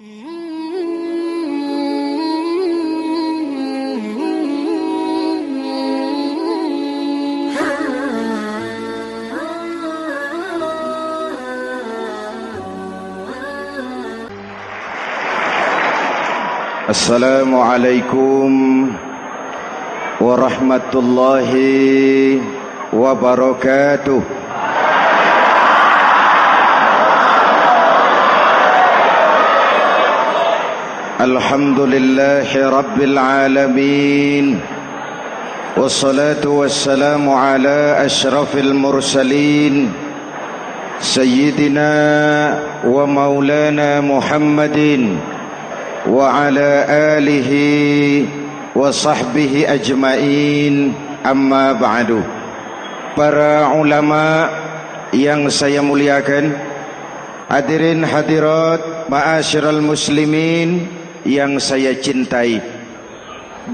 Assalamualaikum warahmatullahi wabarakatuh. Alhamdulillahi rabbil alamin. Wassalatu wassalamu ala asyrafil mursalin Sayyidina wa maulana Muhammadin wa ala alihi wa sahbihi ajmain, amma ba'du. Para ulama yang saya muliakan, hadirin hadirat ma'asyiral muslimin yang saya cintai,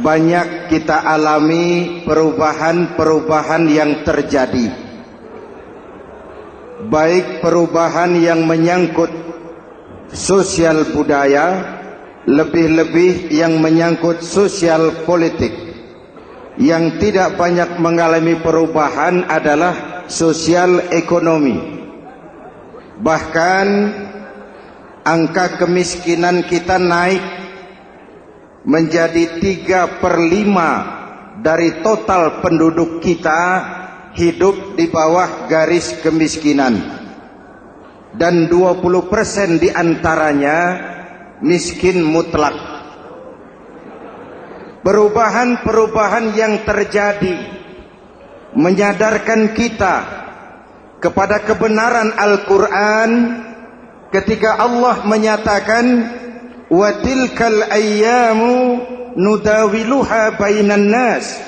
banyak kita alami perubahan-perubahan yang terjadi, baik perubahan yang menyangkut sosial budaya, lebih-lebih yang menyangkut sosial politik. Yang tidak banyak mengalami perubahan adalah sosial ekonomi. Bahkan angka kemiskinan kita naik menjadi 3/5 dari total penduduk kita hidup di bawah garis kemiskinan, dan 20% diantaranya miskin mutlak. Perubahan-perubahan yang terjadi menyadarkan kita kepada kebenaran Al-Quran ketika Allah menyatakan wa tilkal ayyamu nudawiluha bainan nas.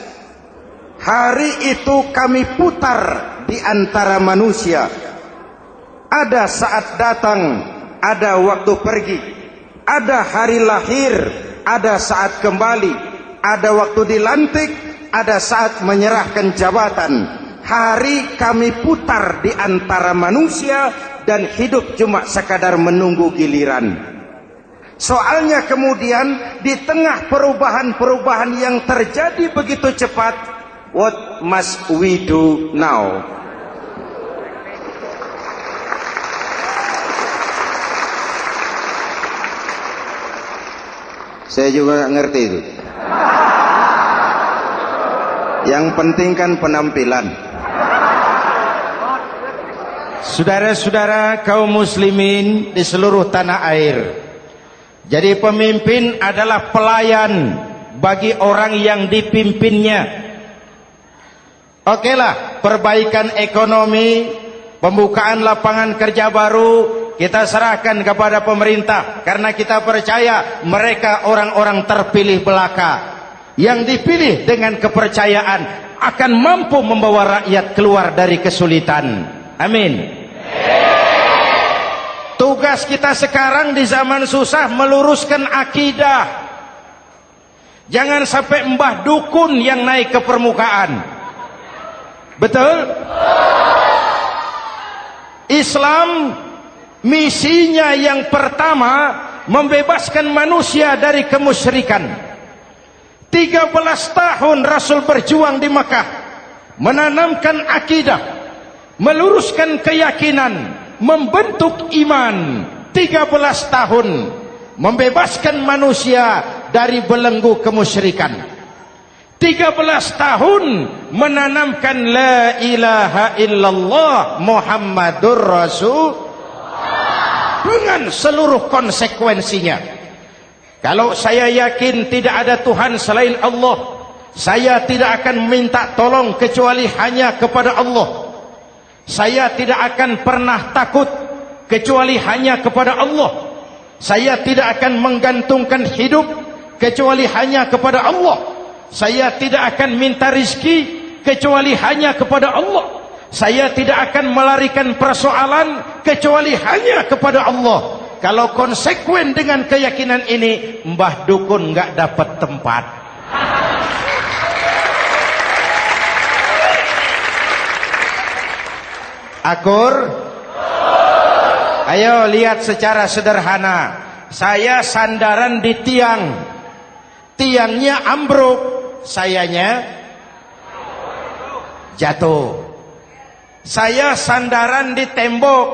Hari itu kami putar di antara manusia. Ada saat datang, ada waktu pergi. Ada hari lahir, ada saat kembali, ada waktu dilantik, ada saat menyerahkan jabatan. Hari kami putar di antara manusia dan hidup cuma sekadar menunggu giliran. Soalnya kemudian di tengah perubahan-perubahan yang terjadi begitu cepat, what must we do now? Saya juga nggak ngerti itu. Yang penting kan penampilan. Saudara-saudara kaum muslimin di seluruh tanah air, jadi pemimpin adalah pelayan bagi orang yang dipimpinnya. Okelah, perbaikan ekonomi, pembukaan lapangan kerja baru kita serahkan kepada pemerintah, karena kita percaya mereka orang-orang terpilih belaka yang dipilih dengan kepercayaan akan mampu membawa rakyat keluar dari kesulitan. Amin. Tugas kita sekarang di zaman susah meluruskan akidah. Jangan sampai mbah dukun yang naik ke permukaan. Betul? Islam misinya yang pertama membebaskan manusia dari kemusyrikan. 13 tahun Rasul berjuang di Mekah, menanamkan akidah, meluruskan keyakinan, membentuk iman. 13 tahun membebaskan manusia dari belenggu kemusyrikan. 13 tahun menanamkan la ilaha illallah Muhammadur Rasul dengan seluruh konsekuensinya. Kalau saya yakin tidak ada Tuhan selain Allah, saya tidak akan minta tolong kecuali hanya kepada Allah. Saya tidak akan pernah takut kecuali hanya kepada Allah. Saya tidak akan menggantungkan hidup kecuali hanya kepada Allah. Saya tidak akan minta rizki kecuali hanya kepada Allah. Saya tidak akan melarikan persoalan kecuali hanya kepada Allah. Kalau konsekuen dengan keyakinan ini, mbah dukun nggak dapat tempat. Akur? Ayo lihat secara sederhana. saya sandaran di tiang, tiangnya ambruk, sayanya jatuh. Saya sandaran di tembok,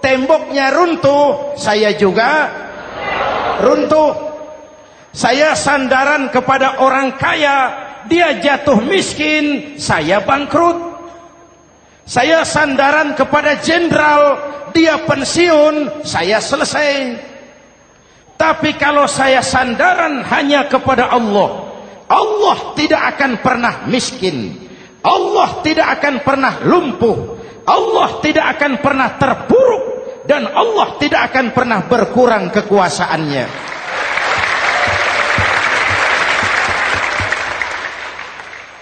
temboknya runtuh, saya juga runtuh. Saya sandaran kepada orang kaya, dia jatuh miskin, saya bangkrut. Saya sandaran kepada jenderal, dia pensiun, saya selesai. Tapi kalau saya sandaran hanya kepada Allah, Allah tidak akan pernah miskin, Allah tidak akan pernah lumpuh, Allah tidak akan pernah terpuruk, dan Allah tidak akan pernah berkurang kekuasaannya.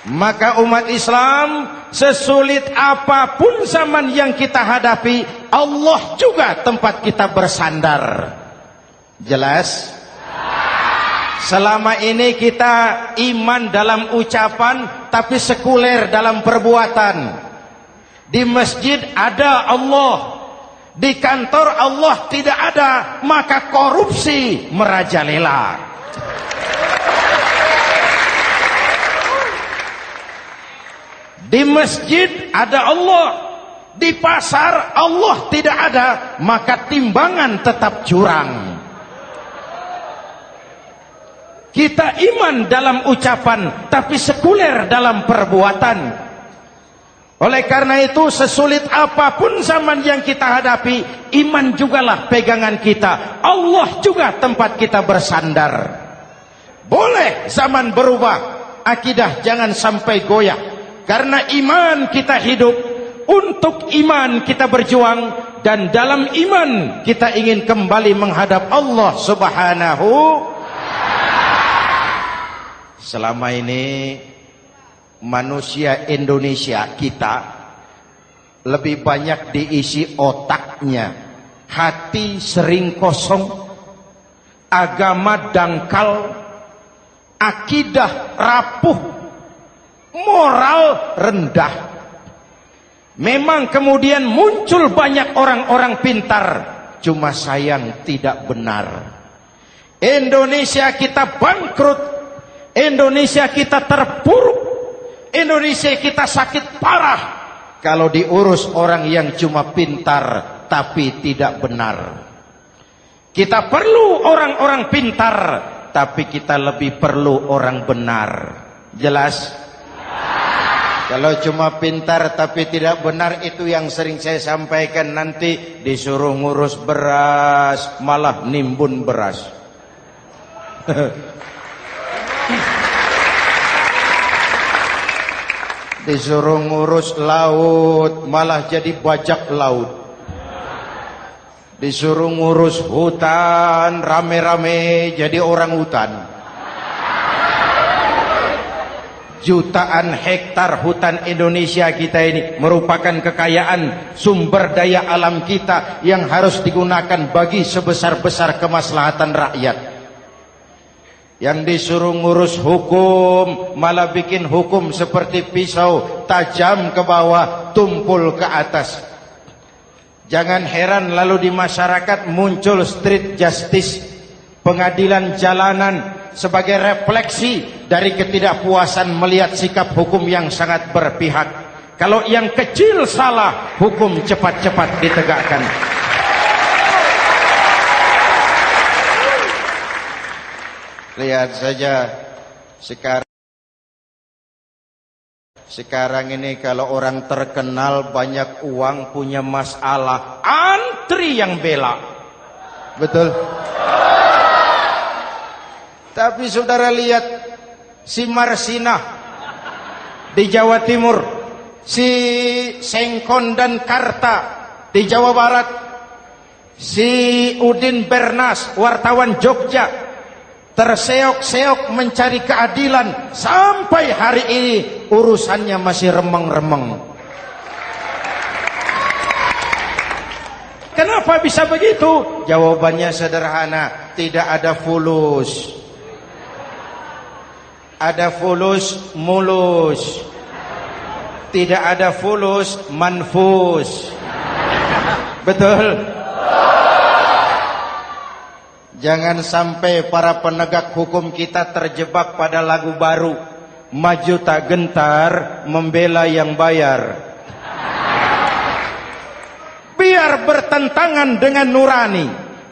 Maka umat Islam, sesulit apapun zaman yang kita hadapi, Allah juga tempat kita bersandar. Jelas? Selama ini kita iman dalam ucapan, tapi sekuler dalam perbuatan. Di masjid ada Allah, di kantor Allah tidak ada, maka korupsi merajalela. Di masjid ada Allah, di pasar Allah tidak ada, maka timbangan tetap curang. Kita iman dalam ucapan, tapi sekuler dalam perbuatan. Oleh karena itu, sesulit apapun zaman yang kita hadapi, iman jugalah pegangan kita. Allah juga tempat kita bersandar. Boleh zaman berubah, akidah jangan sampai goyah. Karena iman kita hidup, untuk iman kita berjuang, dan dalam iman kita ingin kembali menghadap Allah Subhanahu. Selama ini manusia Indonesia kita lebih banyak diisi otaknya, hati sering kosong, agama dangkal, akidah rapuh, moral rendah. Memang kemudian muncul banyak orang-orang pintar, cuma sayang tidak benar. Indonesia kita bangkrut, Indonesia kita terpuruk, Indonesia kita sakit parah kalau diurus orang yang cuma pintar tapi tidak benar. Kita perlu orang-orang pintar, tapi kita lebih perlu orang benar. Jelas? Kalau cuma pintar tapi tidak benar, itu yang sering saya sampaikan, nanti disuruh ngurus beras malah nimbun beras. Disuruh ngurus laut malah jadi bajak laut. Disuruh ngurus hutan rame-rame jadi orang hutan. Jutaan hektar hutan Indonesia kita ini merupakan kekayaan sumber daya alam kita yang harus digunakan bagi sebesar-besar kemaslahatan rakyat. Yang disuruh ngurus hukum malah bikin hukum seperti pisau, tajam ke bawah, tumpul ke atas. Jangan heran lalu di masyarakat muncul street justice, pengadilan jalanan, sebagai refleksi dari ketidakpuasan melihat sikap hukum yang sangat berpihak. Kalau yang kecil salah, hukum cepat-cepat ditegakkan. Lihat saja sekarang ini kalau orang terkenal banyak uang punya masalah, antri yang bela. Betul? Tapi saudara lihat si Marsinah di Jawa Timur, si Sengkon dan Karta di Jawa Barat, si Udin Bernas wartawan Jogja terseok-seok mencari keadilan, sampai hari ini urusannya masih remeng-remeng. Kenapa bisa begitu? Jawabannya sederhana, tidak ada fulus. Ada fulus mulus, tidak ada fulus manfus. Betul? Jangan sampai para penegak hukum kita terjebak pada lagu baru, maju tak gentar membela yang bayar. Biar bertentangan dengan nurani,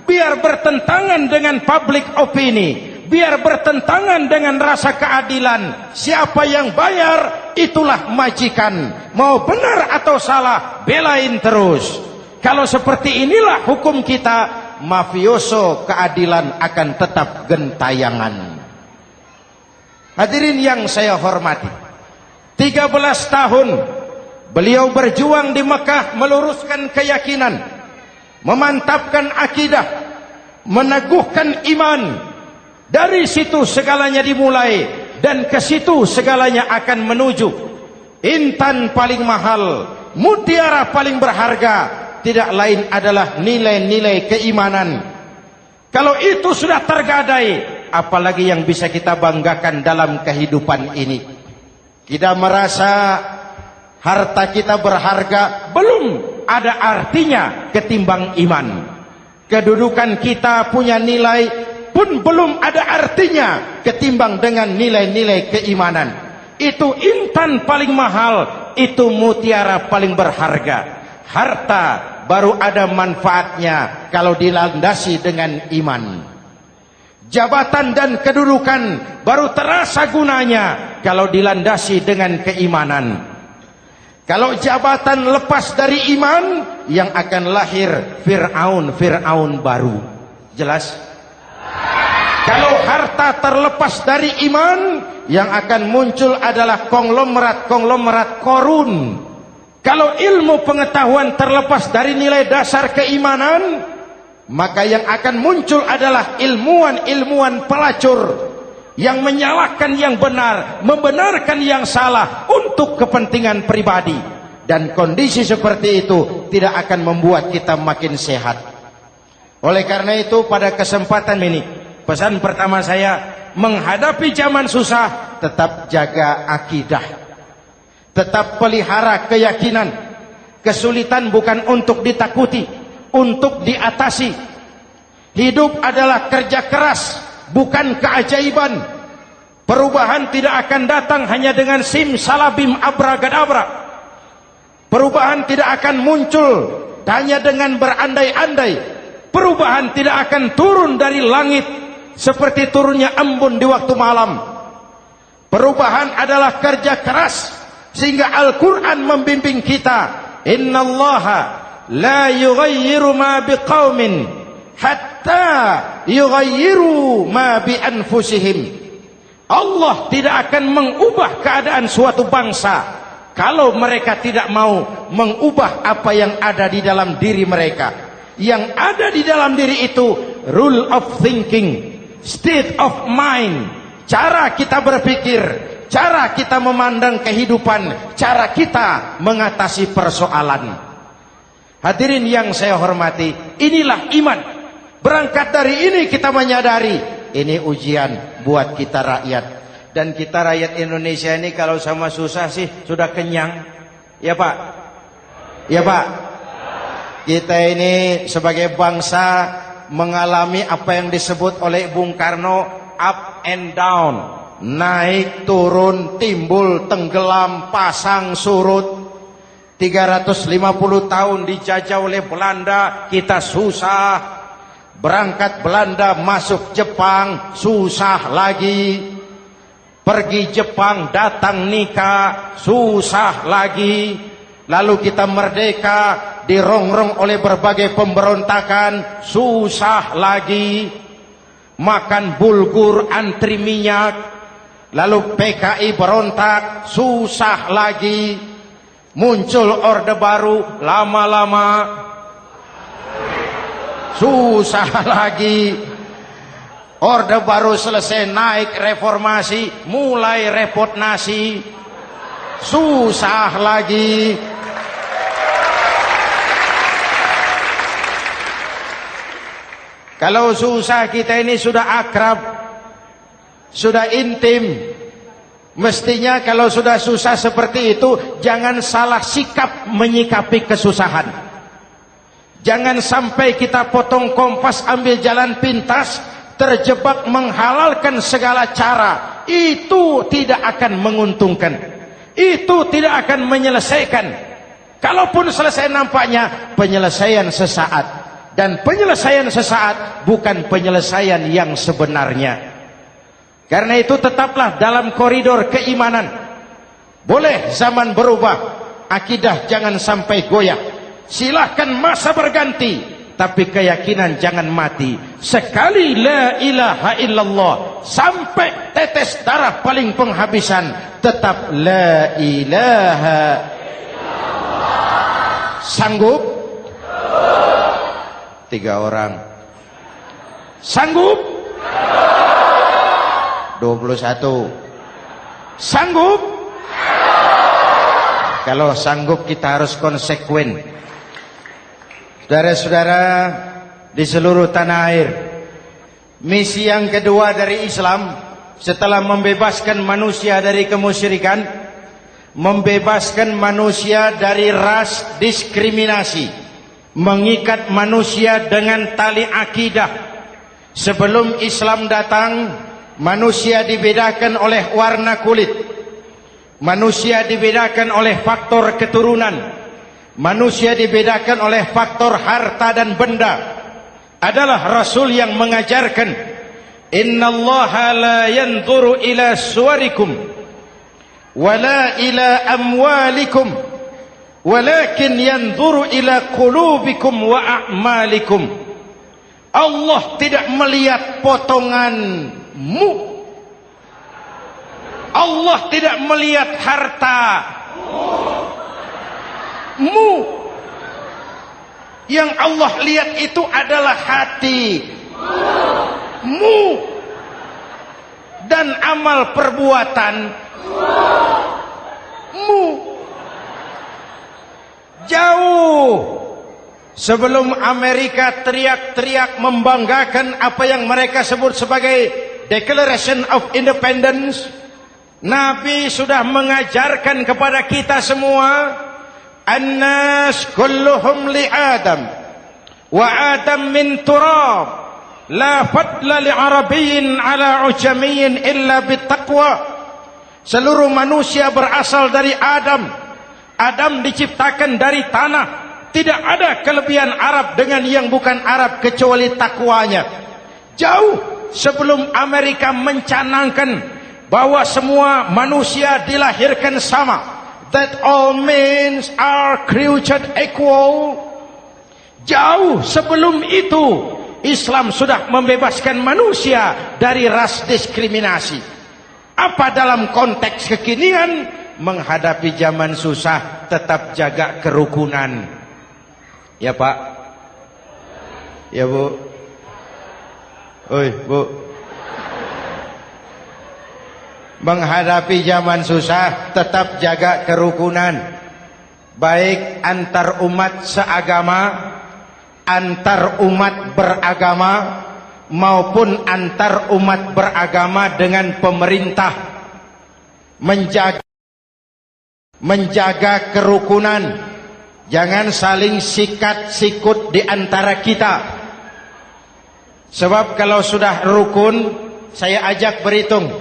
biar bertentangan dengan public opini, biar bertentangan dengan rasa keadilan. Siapa yang bayar, itulah majikan. Mau benar atau salah, belain terus. Kalau seperti inilah hukum kita, mafioso keadilan akan tetap gentayangan. Hadirin yang saya hormati, 13 tahun beliau berjuang di Mekah, meluruskan keyakinan, memantapkan akidah, meneguhkan iman. Dari situ segalanya dimulai, dan ke situ segalanya akan menuju. Intan paling mahal, mutiara paling berharga, tidak lain adalah nilai-nilai keimanan. Kalau itu sudah tergadai, apalagi yang bisa kita banggakan dalam kehidupan ini? Kita merasa harta kita berharga, belum ada artinya ketimbang iman. Kedudukan kita punya nilai pun belum ada artinya ketimbang dengan nilai-nilai keimanan. Itu intan paling mahal, itu mutiara paling berharga. Harta baru ada manfaatnya kalau dilandasi dengan iman. Jabatan dan kedudukan baru terasa gunanya kalau dilandasi dengan keimanan. Kalau jabatan lepas dari iman, yang akan lahir Fir'aun baru. Jelas? Kalau harta terlepas dari iman, yang akan muncul adalah konglomerat Korun. Kalau ilmu pengetahuan terlepas dari nilai dasar keimanan, maka yang akan muncul adalah ilmuwan pelacur yang menyalahkan yang benar, membenarkan yang salah untuk kepentingan pribadi. Dan kondisi seperti itu tidak akan membuat kita makin sehat. Oleh karena itu, pada kesempatan ini, pesan pertama saya, menghadapi zaman susah, tetap jaga akidah, tetap pelihara keyakinan. Kesulitan bukan untuk ditakuti, untuk diatasi. Hidup adalah kerja keras, bukan keajaiban. Perubahan tidak akan datang hanya dengan simsalabim abragadabra. Perubahan tidak akan muncul hanya dengan berandai-andai. Perubahan tidak akan turun dari langit seperti turunnya embun di waktu malam. Perubahan adalah kerja keras, sehingga Al-Quran membimbing kita, innallaha la yughayyiru ma biqaumin hatta yughayyiru ma bi anfusihim. Allah tidak akan mengubah keadaan suatu bangsa kalau mereka tidak mau mengubah apa yang ada di dalam diri mereka. Yang ada di dalam diri itu rule of thinking, state of mind, cara kita berpikir, cara kita memandang kehidupan, cara kita mengatasi persoalan. Hadirin yang saya hormati, inilah iman. Berangkat dari ini kita menyadari, ini ujian buat kita rakyat. Dan kita rakyat Indonesia ini kalau sama susah sih sudah kenyang. Ya Pak? Ya Pak? Kita ini sebagai bangsa mengalami apa yang disebut oleh Bung Karno up and down. Naik, turun, timbul, tenggelam, pasang, surut. 350 tahun dijajah oleh Belanda, kita susah. Berangkat Belanda masuk Jepang, susah lagi. Pergi Jepang, datang nikah, susah lagi. Lalu kita merdeka, dirongrong oleh berbagai pemberontakan, susah lagi. Makan bulgur, antri minyak. Lalu PKI berontak, susah lagi. Muncul orde baru, lama-lama susah lagi. Orde baru selesai, naik reformasi, mulai repot nasi, susah lagi. Kalau susah kita ini sudah akrab, sudah intim. Mestinya kalau sudah susah seperti itu, jangan salah sikap menyikapi kesusahan. Jangan sampai kita potong kompas, ambil jalan pintas, terjebak menghalalkan segala cara. Itu tidak akan menguntungkan, itu tidak akan menyelesaikan. Kalaupun selesai, nampaknya penyelesaian sesaat, dan penyelesaian sesaat bukan penyelesaian yang sebenarnya. Karena itu tetaplah dalam koridor keimanan. Boleh zaman berubah, akidah jangan sampai goyah. Silahkan masa berganti, tapi keyakinan jangan mati. Sekali la ilaha illallah, sampai tetes darah paling penghabisan, tetap la ilaha illallah. Sanggup? 3 orang. Sanggup? 21. Sanggup? Kalau sanggup kita harus konsekuen. Saudara-saudara di seluruh tanah air, misi yang kedua dari Islam setelah membebaskan manusia dari kemusyrikan, membebaskan manusia dari ras diskriminasi, mengikat manusia dengan tali akidah. Sebelum Islam datang, manusia dibedakan oleh warna kulit, manusia dibedakan oleh faktor keturunan, manusia dibedakan oleh faktor harta dan benda. Adalah Rasul yang mengajarkan, innallaha la yanzuru ila suwarikum wala ila amwalikum walakin yanzuru ila qulubikum wa a'malikum. Allah tidak melihat potonganmu, Allah tidak melihat hartamu. Yang Allah lihat itu adalah hatimu dan amal perbuatanmu. Jauh sebelum Amerika teriak-teriak membanggakan apa yang mereka sebut sebagai Declaration of Independence, Nabi sudah mengajarkan kepada kita semua, An-nas kulluhum li Adam wa Adam min turab, la fadla li Arabiyyin ala ujamiyyin illa bittaqwa. Seluruh manusia berasal dari Adam. Adam diciptakan dari tanah. Tidak ada kelebihan Arab dengan yang bukan Arab kecuali takwanya. Jauh sebelum Amerika mencanangkan bahwa semua manusia dilahirkan sama, that all men are created equal. Jauh sebelum itu Islam sudah membebaskan manusia dari ras diskriminasi. Apa dalam konteks kekinian? Menghadapi zaman susah, tetap jaga kerukunan. Ya Pak, ya Bu, oi Bu. Menghadapi zaman susah, tetap jaga kerukunan, baik antar umat seagama, antar umat beragama, maupun antar umat beragama dengan pemerintah. Menjaga kerukunan. Jangan saling sikat sikut di antara kita. Sebab kalau sudah rukun, saya ajak berhitung.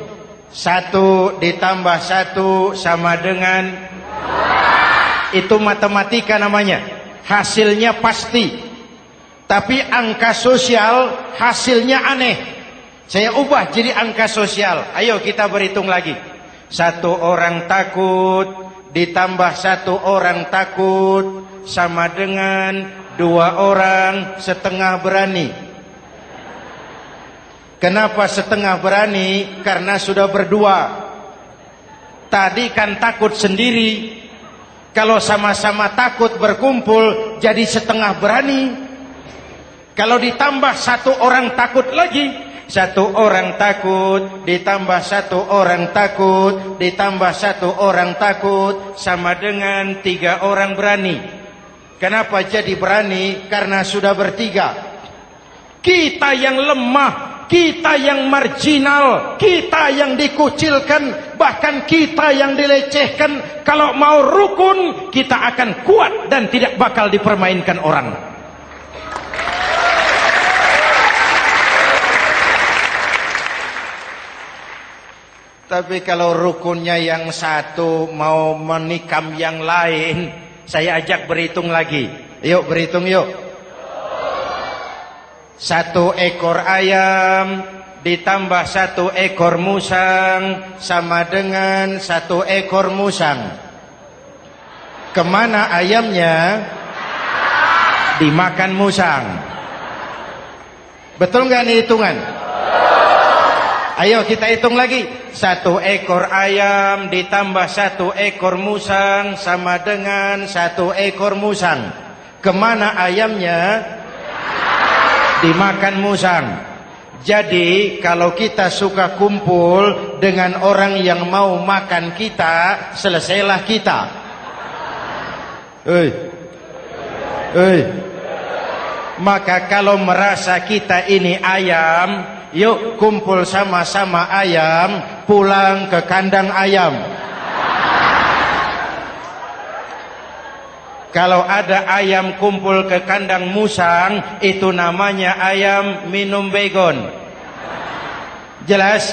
1 ditambah 1 sama dengan, itu matematika namanya. Hasilnya pasti. Tapi angka sosial hasilnya aneh. Saya ubah jadi angka sosial. Ayo kita berhitung lagi. 1 orang takut ditambah 1 orang takut sama dengan 2 orang setengah berani. Kenapa setengah berani? Karena sudah berdua. Tadi kan takut sendiri. Kalau sama-sama takut berkumpul jadi setengah berani. Kalau ditambah 1 orang takut lagi, 1 orang takut ditambah 1 orang takut ditambah 1 orang takut sama dengan 3 orang berani. Kenapa jadi berani? Karena sudah bertiga. Kita yang lemah, kita yang marginal, kita yang dikucilkan, bahkan kita yang dilecehkan, kalau mau rukun kita akan kuat dan tidak bakal dipermainkan orang. Tapi kalau rukunnya yang satu mau menikam yang lain, saya ajak berhitung lagi. Yuk berhitung yuk. 1 ekor ayam ditambah 1 ekor musang sama dengan 1 ekor musang. Kemana ayamnya? Dimakan musang. Betul nggak nih hitungan? Ayo kita hitung lagi. 1 ekor ayam ditambah 1 ekor musang sama dengan 1 ekor musang. Kemana ayamnya? Dimakan musang. Jadi kalau kita suka kumpul dengan orang yang mau makan kita, selesailah kita. Maka kalau merasa kita ini ayam, yuk kumpul sama-sama ayam, pulang ke kandang ayam. Kalau ada ayam kumpul ke kandang musang, itu namanya ayam minum baygon. Jelas?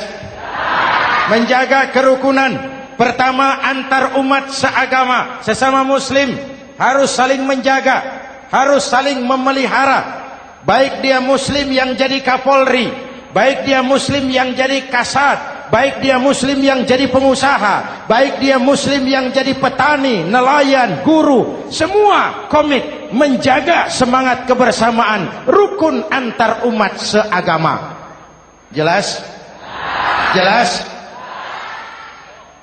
Menjaga kerukunan. Pertama, antar umat seagama, sesama muslim harus saling menjaga, harus saling memelihara. Baik dia muslim yang jadi kapolri, baik dia muslim yang jadi kasat, baik dia muslim yang jadi pengusaha, baik dia muslim yang jadi petani, nelayan, guru, semua komit menjaga semangat kebersamaan, rukun antar umat seagama. Jelas? Jelas?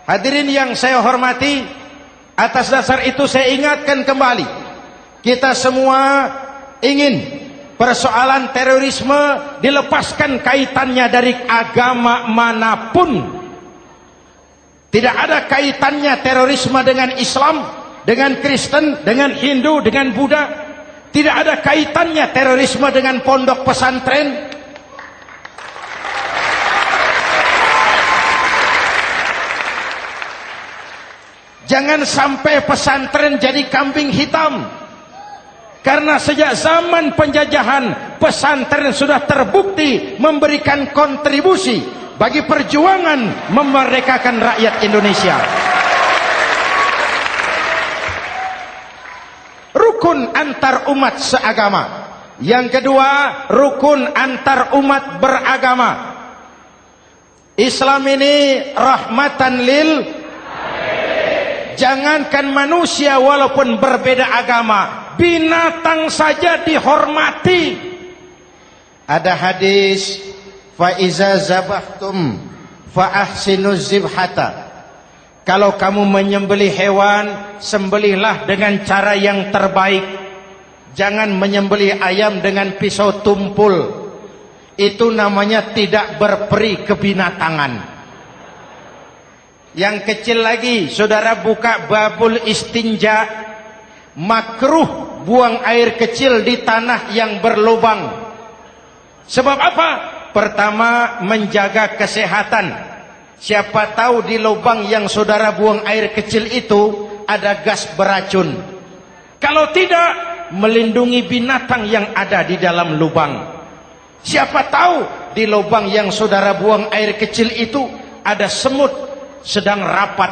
Hadirin yang saya hormati, atas dasar itu saya ingatkan kembali, kita semua ingin persoalan terorisme dilepaskan kaitannya dari agama manapun. Tidak ada kaitannya terorisme dengan Islam, dengan Kristen, dengan Hindu, dengan Buddha. Tidak ada kaitannya terorisme dengan pondok pesantren. Jangan sampai pesantren jadi kambing hitam. Karena sejak zaman penjajahan, pesantren sudah terbukti memberikan kontribusi bagi perjuangan memerdekakan rakyat Indonesia. Rukun antar umat seagama. Yang kedua, rukun antar umat beragama. Islam ini rahmatan lil. Jangankan manusia walaupun berbeda agama, binatang saja dihormati. Ada hadis, fa iza zabahtum fa ahsinuz zibhata. Kalau kamu menyembelih hewan, sembelihlah dengan cara yang terbaik. Jangan menyembelih ayam dengan pisau tumpul. Itu namanya tidak berperi kebinatangan. Yang kecil lagi, saudara buka babul istinja, makruh buang air kecil di tanah yang berlubang. Sebab apa? Pertama, menjaga kesehatan. Siapa tahu di lubang yang saudara buang air kecil itu ada gas beracun. Kalau tidak, melindungi binatang yang ada di dalam lubang. Siapa tahu di lubang yang saudara buang air kecil itu ada semut sedang rapat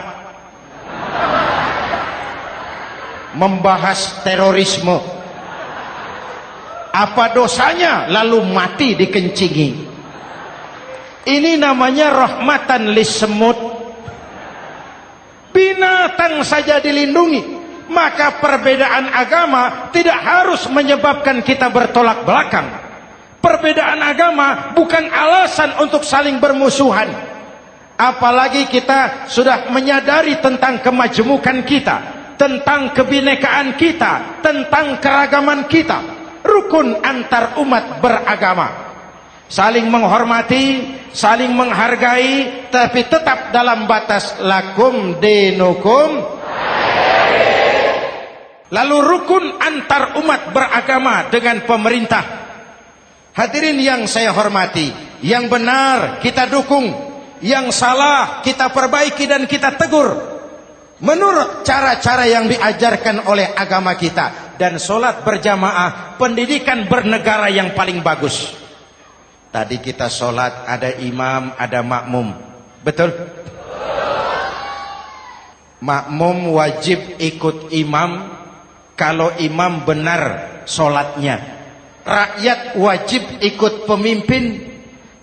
membahas terorisme. Apa dosanya lalu mati dikencingi? Ini namanya rahmatan lis semut. Binatang saja dilindungi. Maka perbedaan agama tidak harus menyebabkan kita bertolak belakang. Perbedaan agama bukan alasan untuk saling bermusuhan. Apalagi kita sudah menyadari tentang kemajemukan kita, tentang kebinekaan kita, tentang keragaman kita. Rukun antar umat beragama. Saling menghormati, saling menghargai, tapi tetap dalam batas lakum dinukum. Lalu rukun antar umat beragama dengan pemerintah. Hadirin yang saya hormati, yang benar kita dukung, yang salah kita perbaiki dan kita tegur menurut cara-cara yang diajarkan oleh agama kita. Dan sholat berjamaah, pendidikan bernegara yang paling bagus. Tadi kita sholat ada imam, ada makmum, betul? makmum wajib ikut imam kalau imam benar sholatnya. Rakyat wajib ikut pemimpin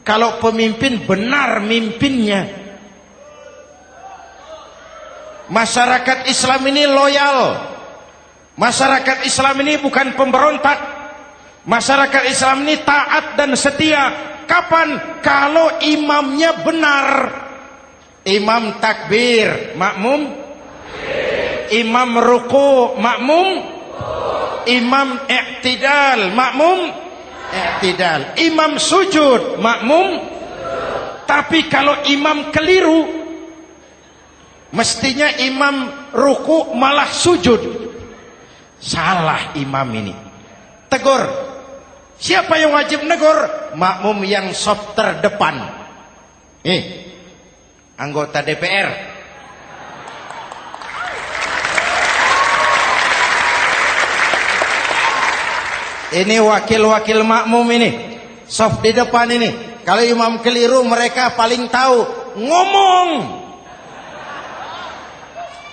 kalau pemimpin benar mimpinnya. Masyarakat Islam ini loyal. Masyarakat Islam ini bukan pemberontak. Masyarakat Islam ini taat dan setia. Kapan? Kalau imamnya benar. Imam takbir, makmum. Imam ruku, makmum. Imam i'tidal, makmum. I'tidal. Imam sujud, makmum. Tapi kalau imam keliru, mestinya imam ruku malah sujud. Salah imam ini. Tegur. Siapa yang wajib negur? Makmum yang sop terdepan. Anggota DPR. Ini wakil-wakil makmum ini. Sop di depan ini. Kalau imam keliru mereka paling tahu. Ngomong.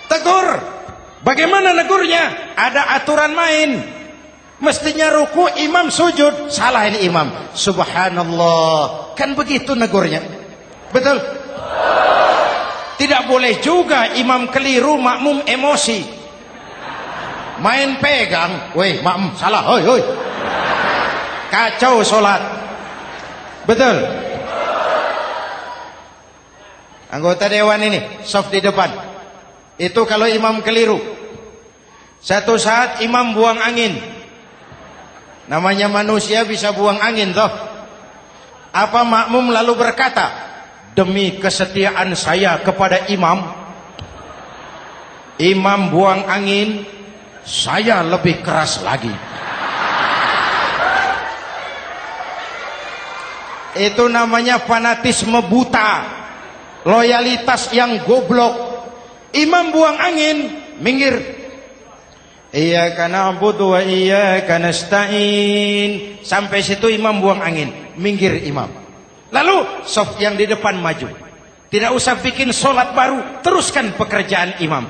Tegur. Bagaimana negurnya? Ada aturan main. Mestinya ruku, imam sujud. Salah ini imam. Subhanallah. Kan begitu negurnya. Betul? Tidak boleh juga imam keliru, makmum emosi. Main pegang. Weh, makmum salah. Hoi, hoi. Kacau sholat. Betul? Anggota dewan ini, soft di depan. Itu kalau imam keliru. Satu saat imam buang angin. Namanya manusia bisa buang angin toh. Apa makmum lalu berkata, demi kesetiaan saya kepada imam, imam buang angin, saya lebih keras lagi. Itu namanya fanatisme buta, loyalitas yang goblok. Imam buang angin, minggir. Iyyaka na'budu wa iyyaka nasta'in. Sampai situ imam buang angin, minggir imam. Lalu saf yang di depan maju. Tidak usah bikin solat baru, teruskan pekerjaan imam.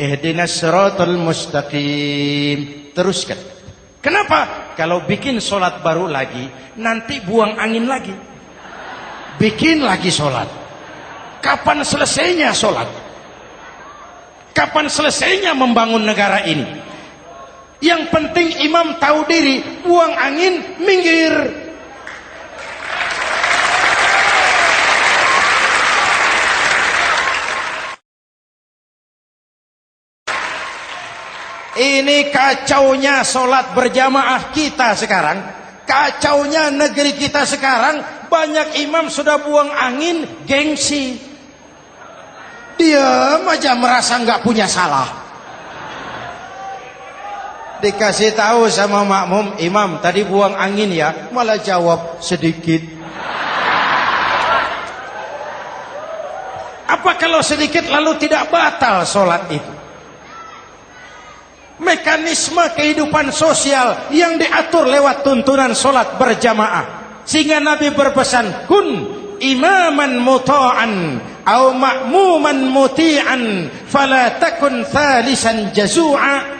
Ihdinas siratal mustaqim. Teruskan. Kenapa? Kalau bikin solat baru lagi, nanti buang angin lagi. Bikin lagi solat. Kapan selesainya solat? Kapan selesainya membangun negara ini? Yang penting imam tahu diri, buang angin, minggir. Ini kacaunya sholat berjamaah kita sekarang. Kacaunya negeri kita sekarang. Banyak imam sudah buang angin, gengsi. Diam aja merasa nggak punya salah. Dikasih tahu sama makmum, imam tadi buang angin ya, malah jawab sedikit. Apa kalau sedikit lalu tidak batal sholat itu? Mekanisme kehidupan sosial yang diatur lewat tuntunan sholat berjamaah. Sehingga Nabi berpesan, kun imaman muta'an au ma'muman muti'an fala takun thalisan jazu'a.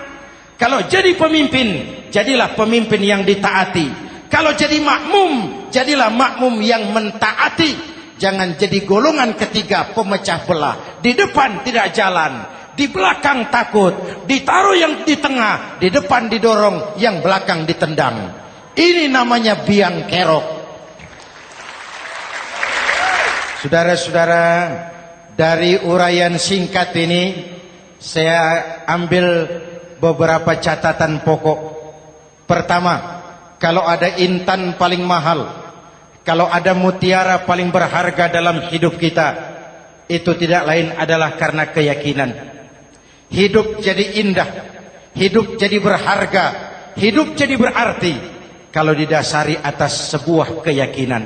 Kalau jadi pemimpin, jadilah pemimpin yang ditaati. Kalau jadi makmum, jadilah makmum yang mentaati. Jangan jadi golongan ketiga pemecah belah. Di depan tidak jalan, di belakang takut, ditaruh yang di tengah, di depan didorong, yang belakang ditendang. Ini namanya biang kerok. Saudara-saudara, dari uraian singkat ini saya ambil beberapa catatan pokok. Pertama, kalau ada intan paling mahal, kalau ada mutiara paling berharga dalam hidup kita, itu tidak lain adalah karena keyakinan. Hidup jadi indah, hidup jadi berharga, hidup jadi berarti kalau didasari atas sebuah keyakinan.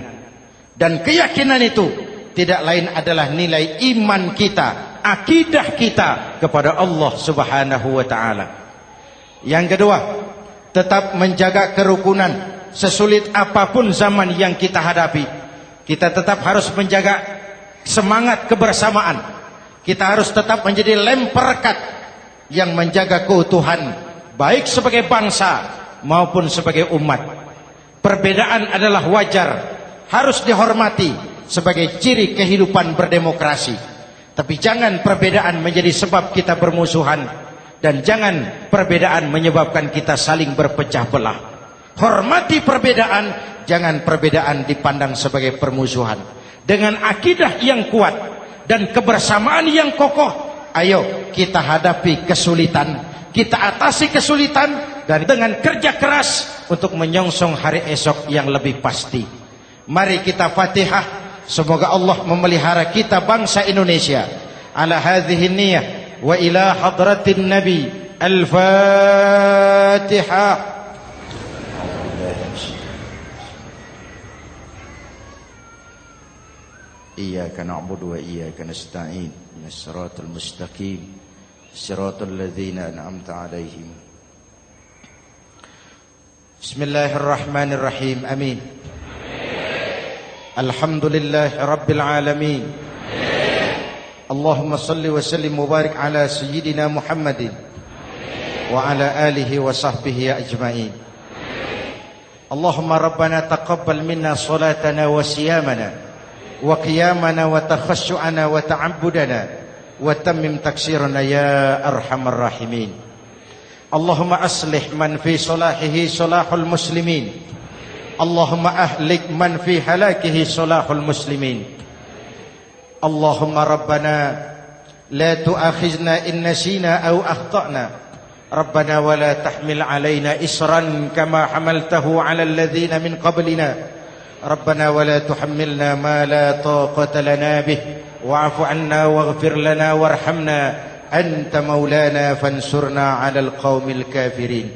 Dan keyakinan itu tidak lain adalah nilai iman kita, akidah kita kepada Allah Subhanahu wa ta'ala. Yang kedua, tetap menjaga kerukunan. Sesulit apapun zaman yang kita hadapi, kita tetap harus menjaga semangat kebersamaan. Kita harus tetap menjadi lem perekat yang menjaga keutuhan, baik sebagai bangsa maupun sebagai umat. Perbedaan adalah wajar, harus dihormati sebagai ciri kehidupan berdemokrasi. Tapi jangan perbedaan menjadi sebab kita bermusuhan, dan jangan perbedaan menyebabkan kita saling berpecah belah. Hormati perbedaan, jangan perbedaan dipandang sebagai permusuhan. Dengan akidah yang kuat dan kebersamaan yang kokoh, ayo kita hadapi kesulitan, kita atasi kesulitan, dan dengan kerja keras untuk menyongsong hari esok yang lebih pasti. Mari kita Fatihah, semoga Allah memelihara kita bangsa Indonesia. Ala hadhihi niyah wa ila hadratin Nabi. Al-Fatihah. Iyyaka na'budu wa iyyaka nasta'in. Ihdinas siratal mustaqim. Siratal ladzina an'amta 'alaihim. Bismillahirrahmanirrahim. Amin. Alhamdulillahi rabbil alamin. Allahumma salli wa sallim mubarak ala sayyidina Muhammadin wa ala alihi wa sahbihi ajma'in. Allahumma rabbana taqabbal minna salatana wa siyamana wa qiyamana wa takhashu'ana wa ta'abbudana wa tammim taksirana ya arhamar rahimin. Allahumma aslih man fi salahihi salahul muslimin. Allahumma ahlik man fi halakihi salahul muslimin. Allahumma rabbana la tu'akhizna in nasina aw akhtana. Rabbana wa la tahmil alaina isran kama hamaltahu ala alladhina min qablina. ربنا ولا تحملنا ما لا طاقة لنا به واعف عنا واغفر لنا وارحمنا أنت مولانا فانصرنا على القوم الكافرين.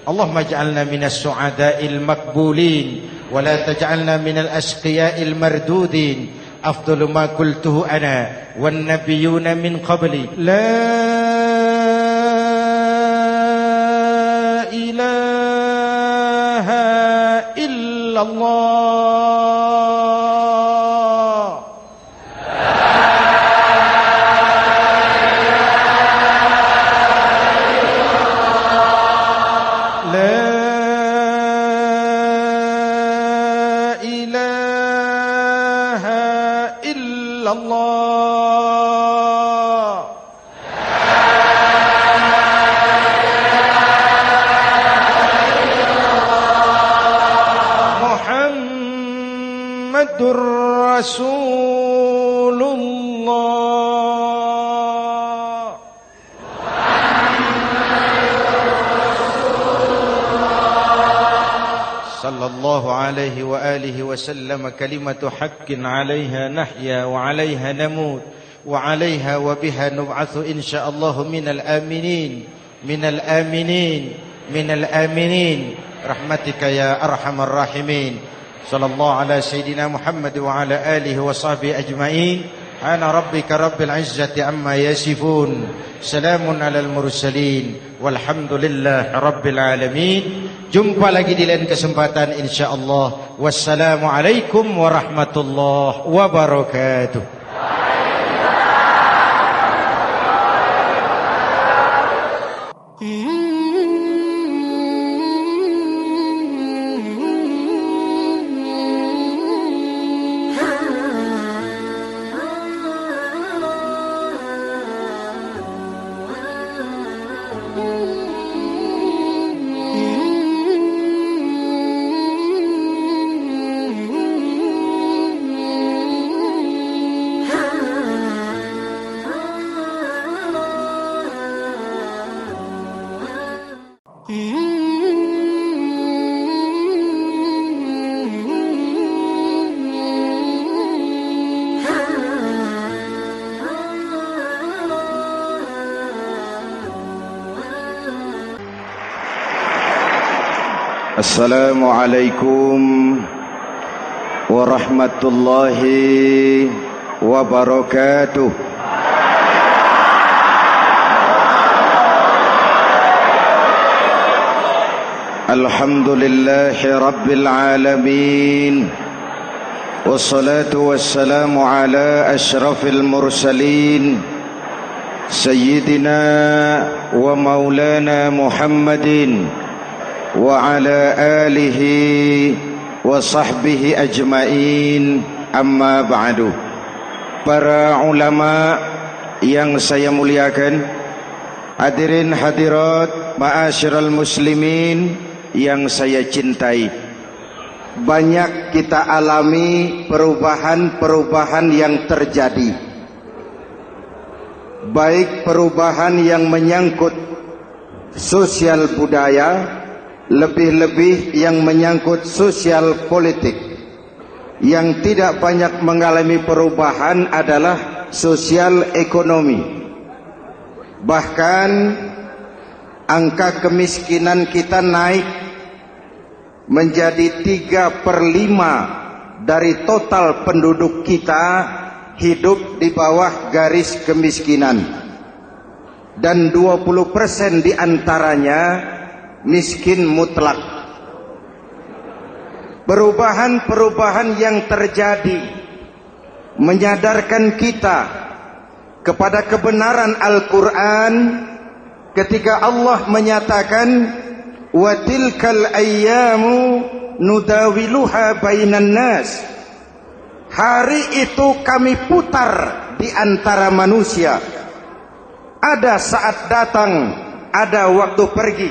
اللهم اجعلنا من السعداء المقبولين ولا تجعلنا من الأشقياء المردودين. أفضل ما قلته أنا والنبيون من قبلي لا إله إلا الله. Rasulullah sallallahu alaihi wa alihi wasallam. Kalimatu haqqin 'alaiha nahya wa 'alaiha namut wa 'alaiha wa biha nub'atsu insyaallah minal aminin minal aminin minal aminin rahmatika ya arhamar rahimin. Sallallahu ala sayyidina Muhammad wa ala alihi wa sahbihi ajma'in. Ana rabbika rabbil izzati amma yasifun. Salamun alal mursalin. Walhamdulillahi rabbil alamin. Jumpa lagi di lain kesempatan insyaallah. Wassalamualaikum warahmatullahi wabarakatuh. Assalamualaikum warahmatullahi wabarakatuh. Alhamdulillahi rabbil alamin. Wassalatu wassalamu ala asyrafil mursalin سيدنا ومولانا محمد وعلى آله وصحبه أجمعين أما بعد. Para ulama yang saya muliakan, hadirin hadirat ma'asyiral muslimin yang saya cintai, banyak kita alami perubahan-perubahan yang terjadi, baik perubahan yang menyangkut sosial budaya, lebih-lebih yang menyangkut sosial politik. Yang tidak banyak mengalami perubahan adalah sosial ekonomi. Bahkan angka kemiskinan kita naik menjadi 3/5 dari total penduduk kita hidup di bawah garis kemiskinan, dan 20% diantaranya miskin mutlak. Perubahan-perubahan yang terjadi menyadarkan kita kepada kebenaran Al-Quran ketika Allah menyatakan wa tilkal ayyamu nudawiluha bainan nas. Hari itu kami putar di antara manusia. Ada saat datang, ada waktu pergi.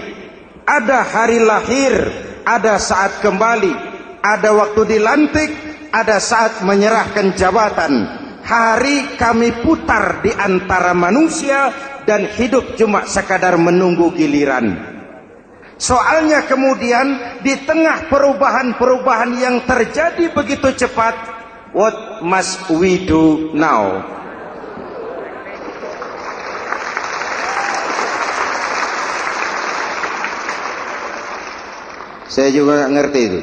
Ada hari lahir, ada saat kembali. Ada waktu dilantik, ada saat menyerahkan jabatan. Hari kami putar di antara manusia dan hidup cuma sekadar menunggu giliran. Soalnya kemudian di tengah perubahan-perubahan yang terjadi begitu cepat, what must we do now? Saya juga nggak ngerti itu.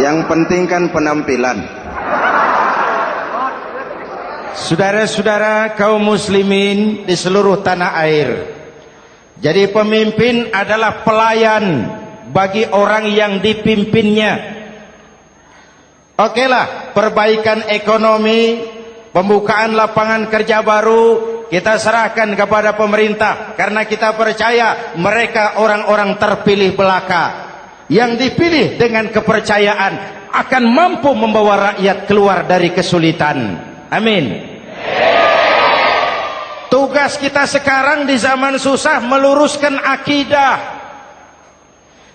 Yang penting kan penampilan. Saudara-saudara kaum muslimin di seluruh tanah air, jadi pemimpin adalah pelayan bagi orang yang dipimpinnya. Okelah, perbaikan ekonomi, pembukaan lapangan kerja baru kita serahkan kepada pemerintah, karena kita percaya mereka orang-orang terpilih belaka yang dipilih dengan kepercayaan akan mampu membawa rakyat keluar dari kesulitan. Amin. Tugas kita sekarang di zaman susah meluruskan akidah.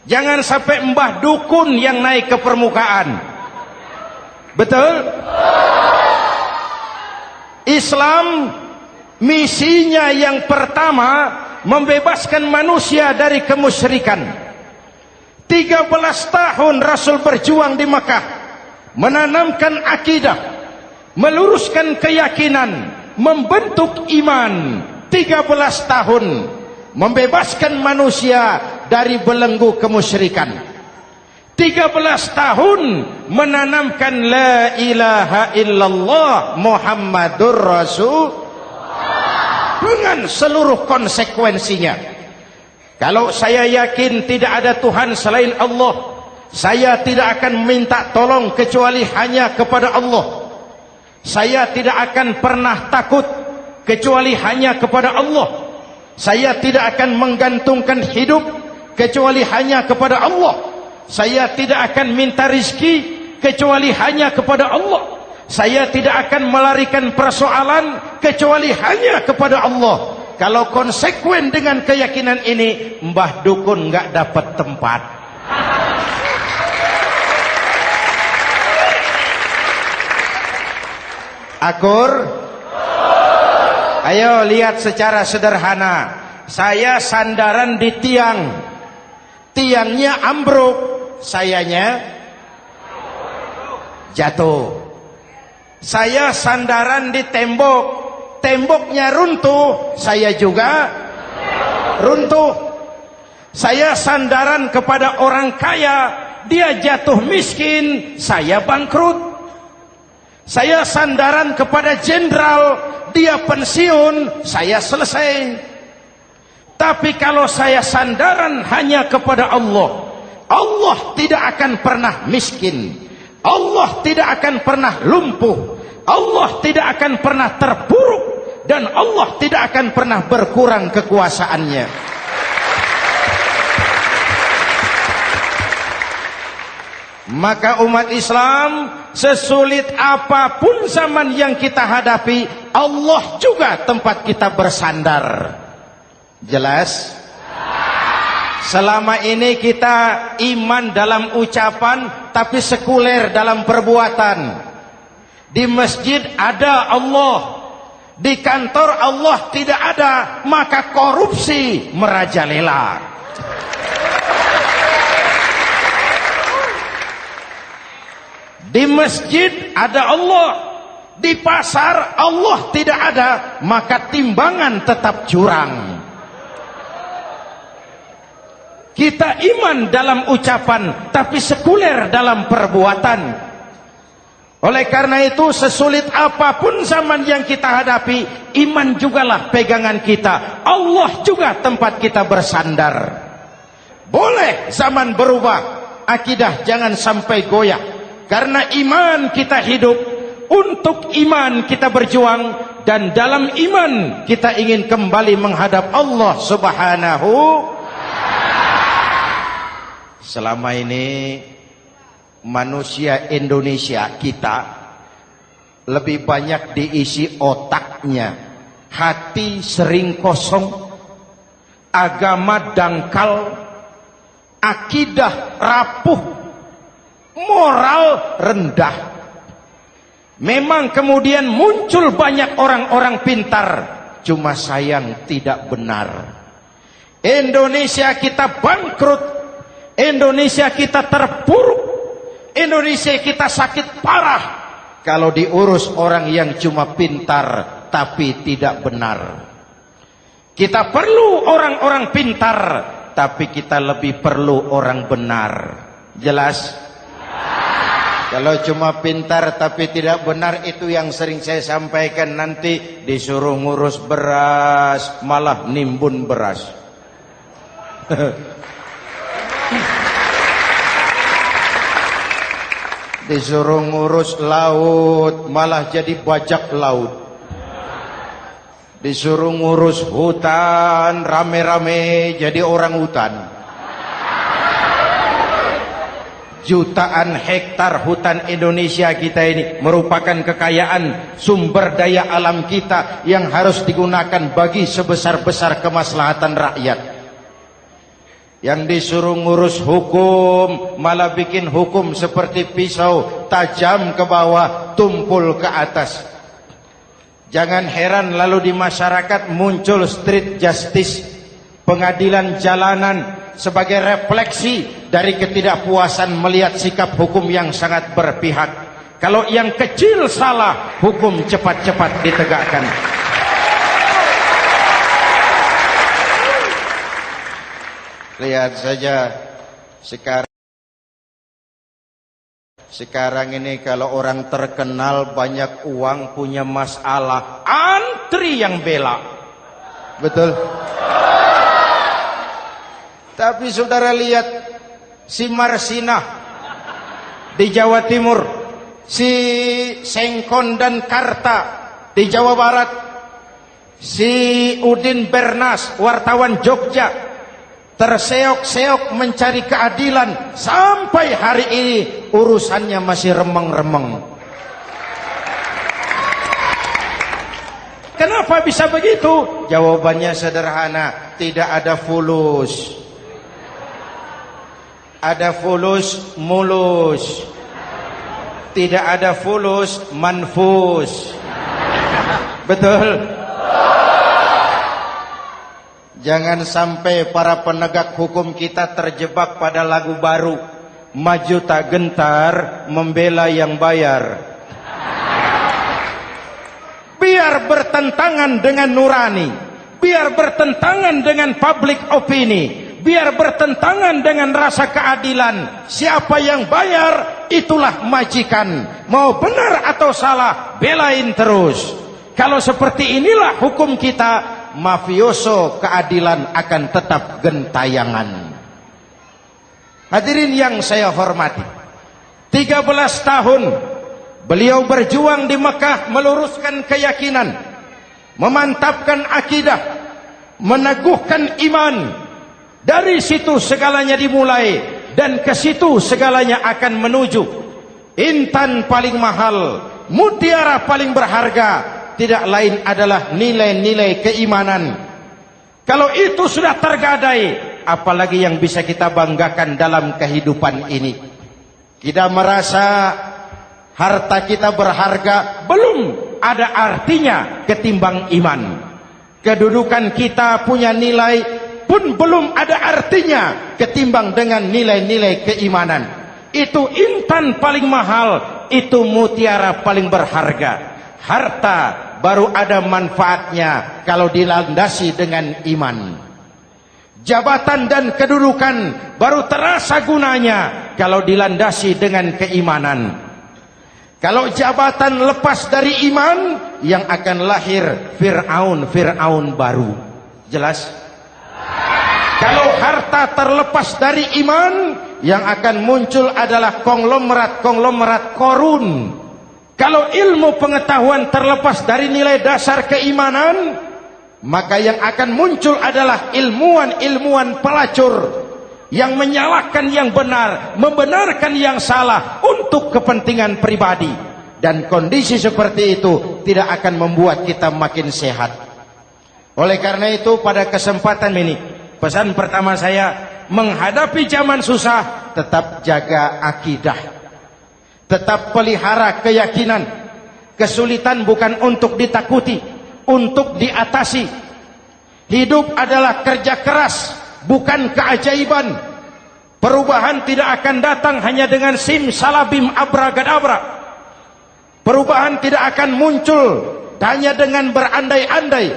Jangan sampai mbah dukun yang naik ke permukaan. Betul? Islam misinya yang pertama membebaskan manusia dari kemusyrikan. 13 tahun Rasul berjuang di Makkah, menanamkan akidah, meluruskan keyakinan, membentuk iman. 13 tahun membebaskan manusia dari belenggu kemusyrikan. 13 tahun menanamkan la ilaha illallah Muhammadur Rasul dengan seluruh konsekuensinya. Kalau saya yakin tidak ada Tuhan selain Allah, saya tidak akan minta tolong kecuali hanya kepada Allah. Saya tidak akan pernah takut kecuali hanya kepada Allah. Saya tidak akan menggantungkan hidup kecuali hanya kepada Allah. Saya tidak akan minta rizki kecuali hanya kepada Allah. Saya tidak akan melarikan persoalan kecuali hanya kepada Allah. Kalau konsekuen dengan keyakinan ini, mbah dukun nggak dapat tempat. Akur? Ayo lihat secara sederhana. Saya sandaran di tiang, tiangnya ambruk, sayanya jatuh. Saya sandaran di tembok, temboknya runtuh, saya juga runtuh. Saya sandaran kepada orang kaya, dia jatuh miskin, saya bangkrut. Saya sandaran kepada jenderal, dia pensiun, saya selesai. Tapi kalau saya sandaran hanya kepada Allah, Allah tidak akan pernah miskin, Allah tidak akan pernah lumpuh, Allah tidak akan pernah terpuruk dan Allah tidak akan pernah berkurang kekuasaannya. Maka umat Islam, sesulit apapun zaman yang kita hadapi, Allah juga tempat kita bersandar. Jelas? Selama ini kita iman dalam ucapan tapi sekuler dalam perbuatan. Di masjid ada Allah, di kantor Allah tidak ada, maka korupsi merajalela. Di masjid ada Allah, di pasar Allah tidak ada, maka timbangan tetap curang. Kita iman dalam ucapan tapi sekuler dalam perbuatan. Oleh karena itu, sesulit apapun zaman yang kita hadapi, iman jugalah pegangan kita. Allah juga tempat kita bersandar. Boleh zaman berubah, akidah jangan sampai goyah. Karena iman kita hidup, untuk iman kita berjuang, dan dalam iman kita ingin kembali menghadap Allah Subhanahu. Selama ini manusia Indonesia kita lebih banyak diisi otaknya, hati sering kosong, agama dangkal, akidah rapuh, moral rendah. Memang kemudian muncul banyak orang-orang pintar, cuma sayang tidak benar. Indonesia kita bangkrut, Indonesia kita terpuruk, Indonesia kita sakit parah kalau diurus orang yang cuma pintar tapi tidak benar. Kita perlu orang-orang pintar, tapi kita lebih perlu orang benar. Jelas? Kalau cuma pintar tapi tidak benar, itu yang sering saya sampaikan, nanti disuruh ngurus beras malah nimbun beras. Disuruh ngurus laut malah jadi bajak laut. Disuruh ngurus hutan rame-rame jadi orang hutan. Jutaan hektar hutan Indonesia kita ini merupakan kekayaan sumber daya alam kita yang harus digunakan bagi sebesar-besar kemaslahatan rakyat. Yang disuruh ngurus hukum malah bikin hukum seperti pisau, tajam ke bawah, tumpul ke atas. Jangan heran lalu di masyarakat muncul street justice, pengadilan jalanan, sebagai refleksi dari ketidakpuasan melihat sikap hukum yang sangat berpihak. Kalau yang kecil salah, hukum cepat-cepat ditegakkan. Lihat saja sekarang ini kalau orang terkenal banyak uang punya masalah, antri yang bela. Betul? Tapi saudara lihat si Marsinah di Jawa Timur, si Sengkon dan Karta di Jawa Barat, si Udin Bernas wartawan Jogja terseok-seok mencari keadilan, sampai hari ini urusannya masih remeng-remeng. Kenapa bisa begitu? Jawabannya sederhana, tidak ada fulus. Ada fulus mulus, tidak ada fulus manfus. Betul? Jangan sampai para penegak hukum kita terjebak pada lagu baru, maju tak gentar membela yang bayar. Biar bertentangan dengan nurani, biar bertentangan dengan public opini, biar bertentangan dengan rasa keadilan. Siapa yang bayar, itulah majikan. Mau benar atau salah, belain terus. Kalau seperti inilah hukum kita, mafioso keadilan akan tetap gentayangan. Hadirin yang saya hormati, 13 tahun Beliau berjuang di Mekah meluruskan keyakinan, memantapkan akidah, meneguhkan iman. Dari situ segalanya dimulai dan ke situ segalanya akan menuju. Intan paling mahal, mutiara paling berharga, tidak lain adalah nilai-nilai keimanan. Kalau itu sudah tergadai, apalagi yang bisa kita banggakan dalam kehidupan ini? Kita merasa harta kita berharga, belum ada artinya ketimbang iman. Kedudukan kita punya nilai pun belum ada artinya ketimbang dengan nilai-nilai keimanan. Itu intan paling mahal, itu mutiara paling berharga. Harta baru ada manfaatnya kalau dilandasi dengan iman. Jabatan dan kedudukan baru terasa gunanya kalau dilandasi dengan keimanan. Kalau jabatan lepas dari iman, yang akan lahir Fir'aun baru. Jelas? Kalau harta terlepas dari iman, yang akan muncul adalah konglomerat korun. Kalau ilmu pengetahuan terlepas dari nilai dasar keimanan, maka yang akan muncul adalah ilmuwan pelacur yang menyalahkan yang benar, membenarkan yang salah untuk kepentingan pribadi. Dan kondisi seperti itu tidak akan membuat kita makin sehat. Oleh karena itu pada kesempatan ini, pesan pertama saya, menghadapi zaman susah, tetap jaga akidah, tetap pelihara keyakinan. Kesulitan bukan untuk ditakuti, untuk diatasi. Hidup adalah kerja keras, bukan keajaiban. Perubahan tidak akan datang hanya dengan simsalabim abragadabra. Perubahan tidak akan muncul hanya dengan berandai-andai.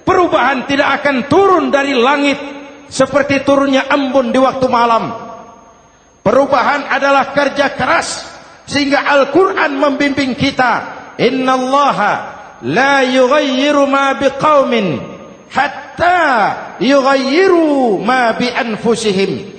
Perubahan tidak akan turun dari langit seperti turunnya embun di waktu malam. Perubahan adalah kerja keras, sehingga Al-Quran membimbing kita, innallaha la yughayyiru ma biqaumin hatta yughayyiru ma bi anfusihim.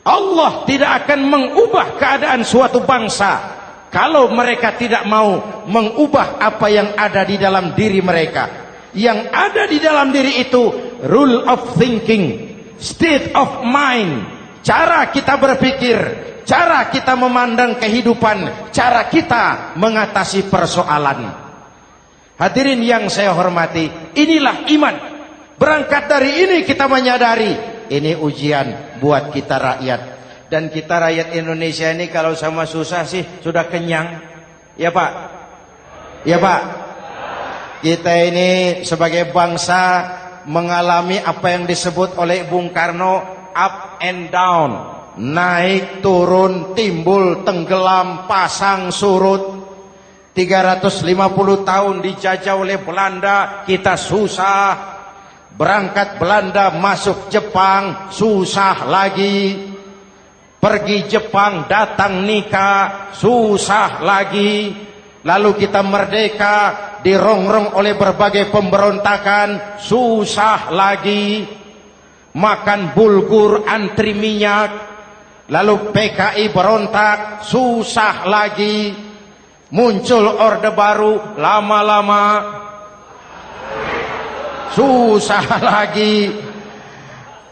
Allah tidak akan mengubah keadaan suatu bangsa kalau mereka tidak mau mengubah apa yang ada di dalam diri mereka. Yang ada di dalam diri itu rule of thinking, state of mind, cara kita berpikir, cara kita memandang kehidupan, cara kita mengatasi persoalan. Hadirin yang saya hormati, inilah iman. Berangkat dari ini kita menyadari, ini ujian buat kita rakyat. Dan kita rakyat Indonesia ini kalau sama susah sih sudah kenyang. Ya Pak? Ya Pak? Kita ini sebagai bangsa mengalami apa yang disebut oleh Bung Karno up and down. Naik, turun, timbul, tenggelam, pasang, surut. 350 tahun dijajah oleh Belanda, kita susah. Berangkat Belanda masuk Jepang, susah lagi. Pergi Jepang, datang nikah, susah lagi. Lalu kita merdeka, dirongrong oleh berbagai pemberontakan, susah lagi. Makan bulgur, antri minyak. Lalu PKI berontak, susah lagi. Muncul orde baru, lama-lama susah lagi.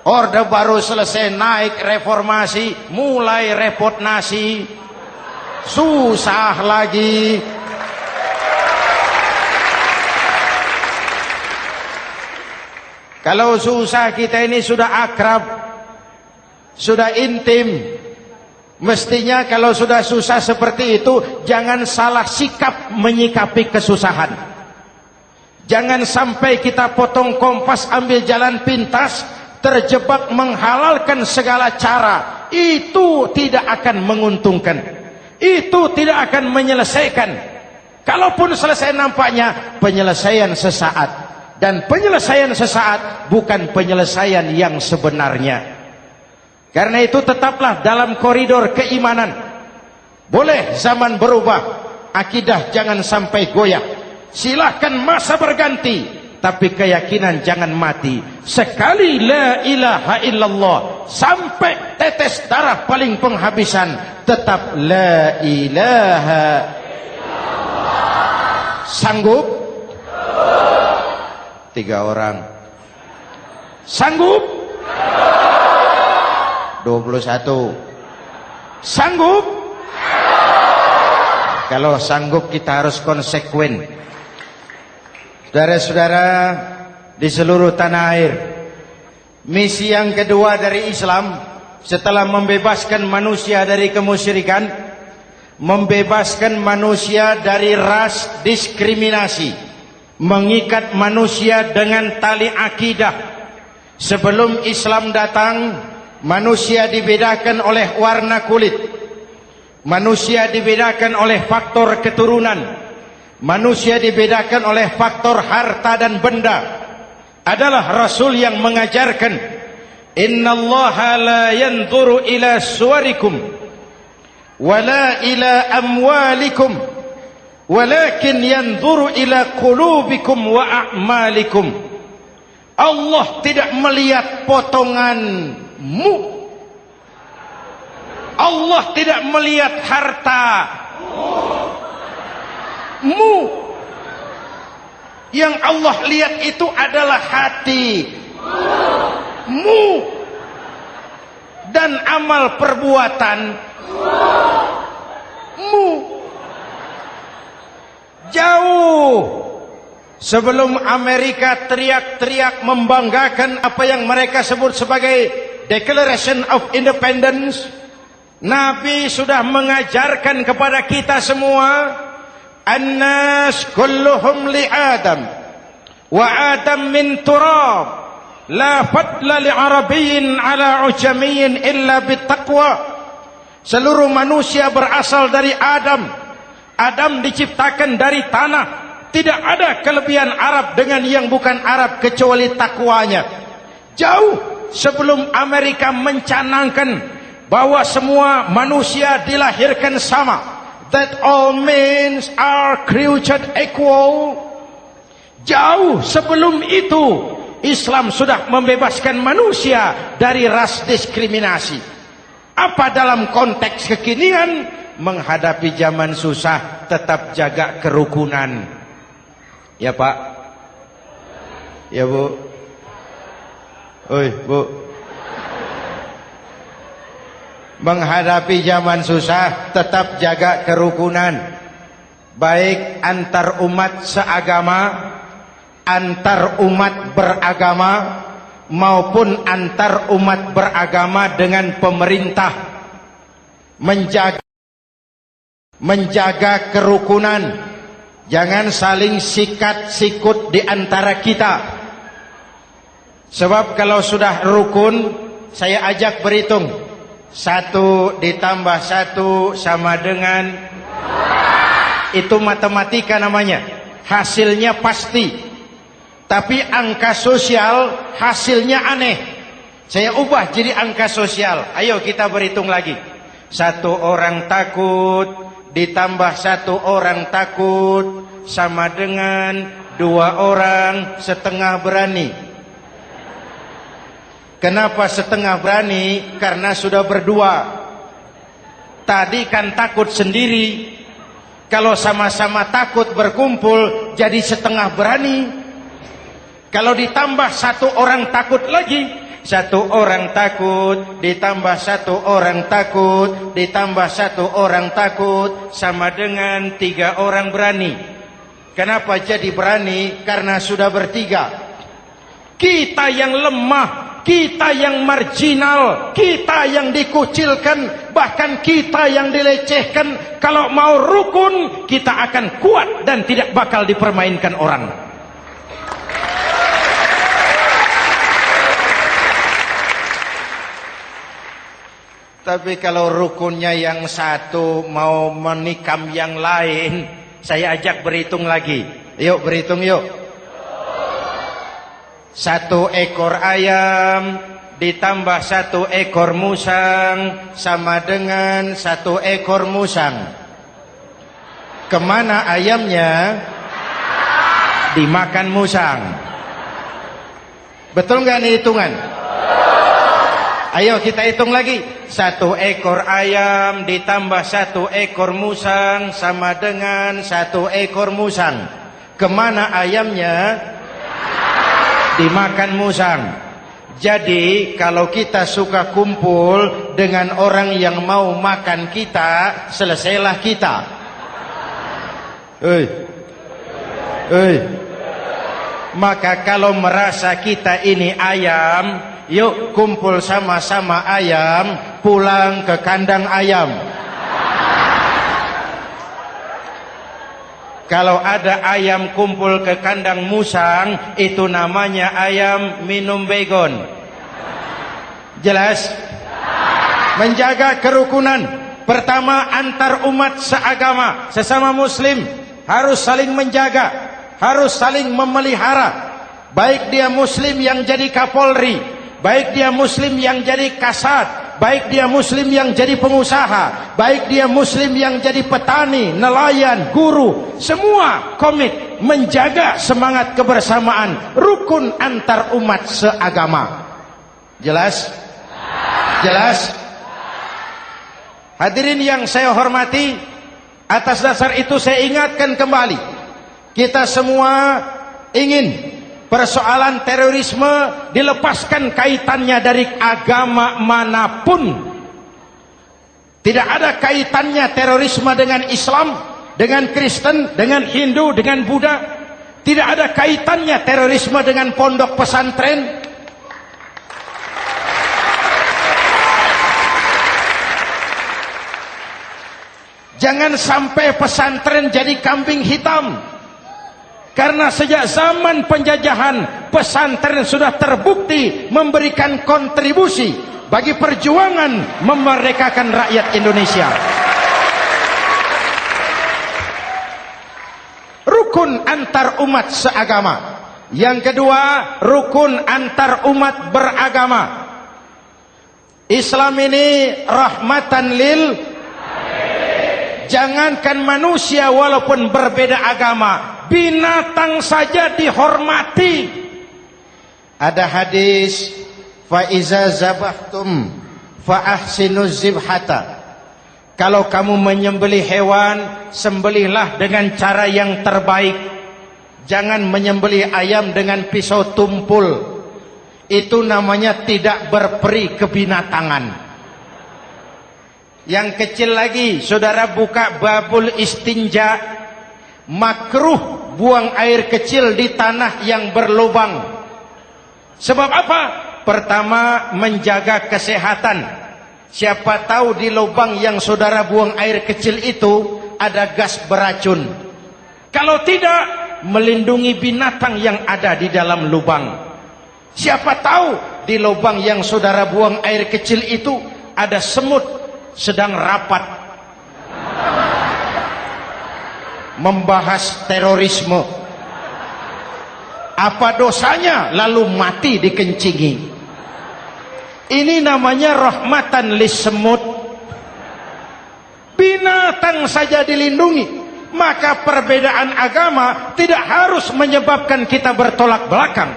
Orde baru selesai, naik reformasi, mulai repot nasi, susah lagi. Kalau susah kita ini sudah akrab, sudah intim. Mestinya kalau sudah susah seperti itu, jangan salah sikap menyikapi kesusahan. Jangan sampai kita potong kompas, ambil jalan pintas, terjebak menghalalkan segala cara. Itu tidak akan menguntungkan, itu tidak akan menyelesaikan. Kalaupun selesai nampaknya penyelesaian sesaat, dan penyelesaian sesaat bukan penyelesaian yang sebenarnya. Karena itu tetaplah dalam koridor keimanan. Boleh zaman berubah, akidah jangan sampai goyah. Silahkan masa berganti, tapi keyakinan jangan mati. Sekali la ilaha illallah, sampai tetes darah paling penghabisan, tetap la ilaha. Sanggup? 3 orang. Sanggup? 21. Sanggup? Kalau sanggup kita harus konsekuen. Saudara-saudara di seluruh tanah air, misi yang kedua dari Islam setelah membebaskan manusia dari kemusyrikan, membebaskan manusia dari ras diskriminasi, mengikat manusia dengan tali akidah. Sebelum Islam datang, manusia dibedakan oleh warna kulit, manusia dibedakan oleh faktor keturunan, manusia dibedakan oleh faktor harta dan benda. Adalah Rasul yang mengajarkan, innallaha la yanzuru ila suwarikum wala ila amwalikum walakin yanzuru ila qulubikum wa a'malikum. Allah tidak melihat potonganmu, Allah tidak melihat hartamu. Yang Allah lihat itu adalah hatimu dan amal perbuatanmu. Jauh sebelum Amerika teriak-teriak membanggakan apa yang mereka sebut sebagai Declaration of Independence, Nabi sudah mengajarkan kepada kita semua, An-nas kulluhum li Adam wa Adam min turab la fadla li Arabiyyin ala ujamiyyin illa bittaqwa. Seluruh manusia berasal dari Adam. Adam diciptakan dari tanah. Tidak ada kelebihan Arab dengan yang bukan Arab kecuali takwanya. Jauh sebelum Amerika mencanangkan bahwa semua manusia dilahirkan sama, that all men are created equal. Jauh sebelum itu Islam sudah membebaskan manusia dari ras diskriminasi. Apa dalam konteks kekinian menghadapi zaman susah tetap jaga kerukunan? Ya Pak, ya Bu, oi Bu. Menghadapi zaman susah tetap jaga kerukunan, baik antar umat seagama, antar umat beragama, maupun antar umat beragama dengan pemerintah. Menjaga kerukunan. Jangan saling sikat sikut di antara kita. Sebab kalau sudah rukun, saya ajak berhitung. 1 ditambah 1 sama dengan, itu matematika namanya. Hasilnya pasti. Tapi angka sosial hasilnya aneh. Saya ubah jadi angka sosial. Ayo kita berhitung lagi. 1 orang takut ditambah 1 orang takut sama dengan 2 orang setengah berani. Kenapa setengah berani? Karena sudah berdua. Tadi kan takut sendiri. Kalau sama-sama takut berkumpul jadi setengah berani. Kalau ditambah 1 orang takut lagi, 1 orang takut ditambah 1 orang takut ditambah 1 orang takut sama dengan 3 orang berani. Kenapa jadi berani? Karena sudah bertiga. Kita yang lemah, kita yang marginal, kita yang dikucilkan, bahkan kita yang dilecehkan, kalau mau rukun kita akan kuat dan tidak bakal dipermainkan orang. Tapi kalau rukunnya yang satu mau menikam yang lain, saya ajak berhitung lagi. Yuk berhitung yuk. 1 ekor ayam ditambah 1 ekor musang sama dengan 1 ekor musang. Kemana ayamnya? Dimakan musang. Betul nggak nih hitungan? Ayo kita hitung lagi. 1 ekor ayam ditambah 1 ekor musang sama dengan 1 ekor musang. Kemana ayamnya? Dimakan musang. Jadi kalau kita suka kumpul dengan orang yang mau makan kita, selesailah kita. Maka kalau merasa kita ini ayam, yuk kumpul sama-sama ayam, pulang ke kandang ayam. Kalau ada ayam kumpul ke kandang musang, itu namanya ayam minum baygon. Jelas? Menjaga kerukunan. Pertama, antar umat seagama, sesama muslim harus saling menjaga, harus saling memelihara. Baik dia muslim yang jadi kapolri, baik dia muslim yang jadi kasat, baik dia muslim yang jadi pengusaha, baik dia muslim yang jadi petani, nelayan, guru, semua komit menjaga semangat kebersamaan, rukun antar umat seagama. Jelas? Jelas? Hadirin yang saya hormati, atas dasar itu saya ingatkan kembali, kita semua ingin persoalan terorisme dilepaskan kaitannya dari agama manapun. Tidak ada kaitannya terorisme dengan Islam, dengan Kristen, dengan Hindu, dengan Buddha. Tidak ada kaitannya terorisme dengan pondok pesantren. Jangan sampai pesantren jadi kambing hitam. Karena sejak zaman penjajahan, pesantren sudah terbukti memberikan kontribusi bagi perjuangan memerdekakan rakyat Indonesia. Rukun antar umat seagama. Yang kedua, rukun antar umat beragama. Islam ini rahmatan lil. Jangankan manusia walaupun berbeda agama, binatang saja dihormati. Ada hadis, fa iza zabahtum fa ahsinuz zibhata. Kalau kamu menyembelih hewan, sembelihlah dengan cara yang terbaik. Jangan menyembelih ayam dengan pisau tumpul. Itu namanya tidak berperi kebinatangan. Yang kecil lagi, saudara buka babul istinja, makruh buang air kecil di tanah yang berlubang. Sebab apa? Pertama, menjaga kesehatan. Siapa tahu di lubang yang saudara buang air kecil itu ada gas beracun. Kalau tidak, melindungi binatang yang ada di dalam lubang. Siapa tahu di lubang yang saudara buang air kecil itu ada semut sedang rapat membahas terorisme. Apa dosanya lalu mati dikencingi? Ini namanya rahmatan lis semut. Binatang saja dilindungi. Maka perbedaan agama tidak harus menyebabkan kita bertolak belakang.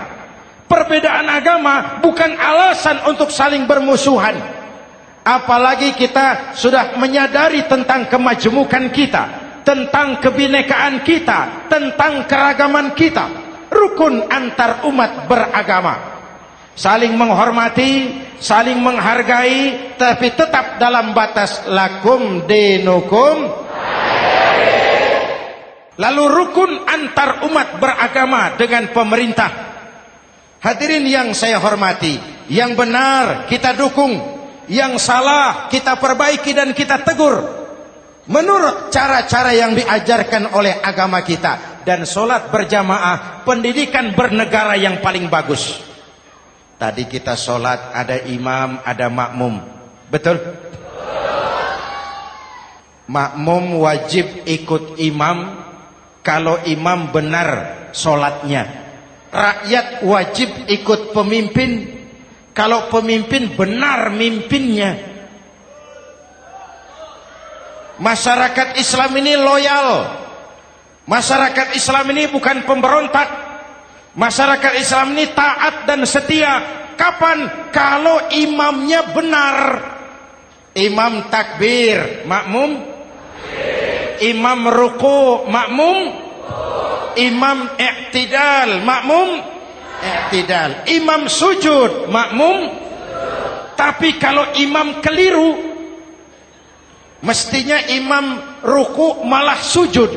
Perbedaan agama bukan alasan untuk saling bermusuhan. Apalagi kita sudah menyadari tentang kemajemukan kita, tentang kebinekaan kita, tentang keragaman kita. Rukun antar umat beragama. Saling menghormati, saling menghargai, tapi tetap dalam batas lakum dinukum. Lalu rukun antar umat beragama dengan pemerintah. Hadirin yang saya hormati, yang benar kita dukung, yang salah kita perbaiki dan kita tegur menurut cara-cara yang diajarkan oleh agama kita. Dan sholat berjamaah, pendidikan bernegara yang paling bagus. Tadi kita sholat ada imam, ada makmum, betul? Makmum wajib ikut imam kalau imam benar sholatnya. Rakyat wajib ikut pemimpin kalau pemimpin benar mimpinnya. Masyarakat Islam ini loyal. Masyarakat Islam ini bukan pemberontak. Masyarakat Islam ini taat dan setia. Kapan? Kalau imamnya benar. Imam takbir, makmum. Imam ruku, makmum. imam i'tidal, makmum i'tidal. Imam sujud, makmum. Tapi kalau imam keliru, mestinya imam ruku malah sujud.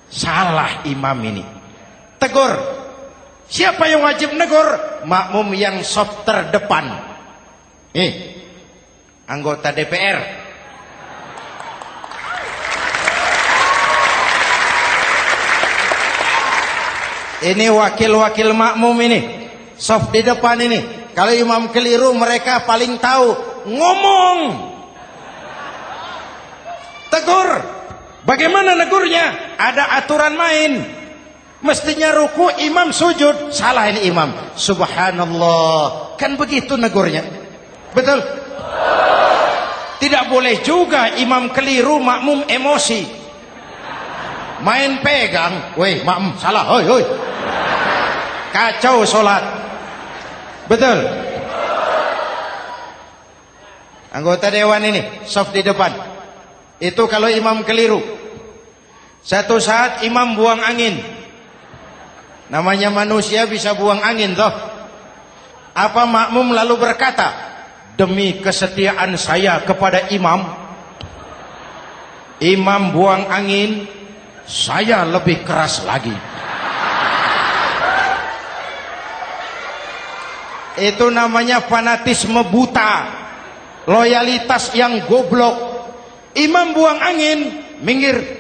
Salah imam ini. Tegur. Siapa yang wajib negur? Makmum yang saf terdepan. Anggota DPR. Ini wakil-wakil makmum ini, saf di depan ini. Kalau imam keliru, mereka paling tahu. Ngomong. Tegur. Bagaimana negurnya? Ada aturan main. Mestinya ruku, imam sujud. Salah ini imam. Subhanallah. Kan begitu negurnya. Betul? Tidak boleh juga imam keliru, makmum emosi. Main pegang. Weh, makmum salah. Hoi, hoi. Kacau sholat. Betul? Anggota dewan ini, saf di depan. Itu kalau imam keliru. Satu saat imam buang angin. Namanya manusia bisa buang angin toh. Apa makmum lalu berkata, demi kesetiaan saya kepada imam, imam buang angin, saya lebih keras lagi. Itu namanya fanatisme buta, loyalitas yang goblok. Imam buang angin, minggir.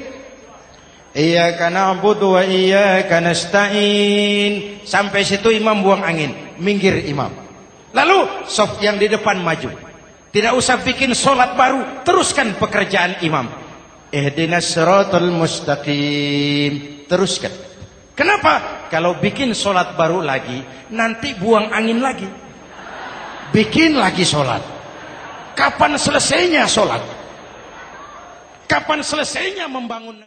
Iyyaka na'budu wa iyyaka nasta'in. Sampai situ imam buang angin, minggir imam. Lalu saf yang di depan maju. Tidak usah bikin solat baru, teruskan pekerjaan imam. Ihdinas siratal mustaqim. Teruskan. Kenapa? Kalau bikin solat baru lagi, nanti buang angin lagi. Bikin lagi solat. Kapan selesainya solat? Kapan selesainya membangun?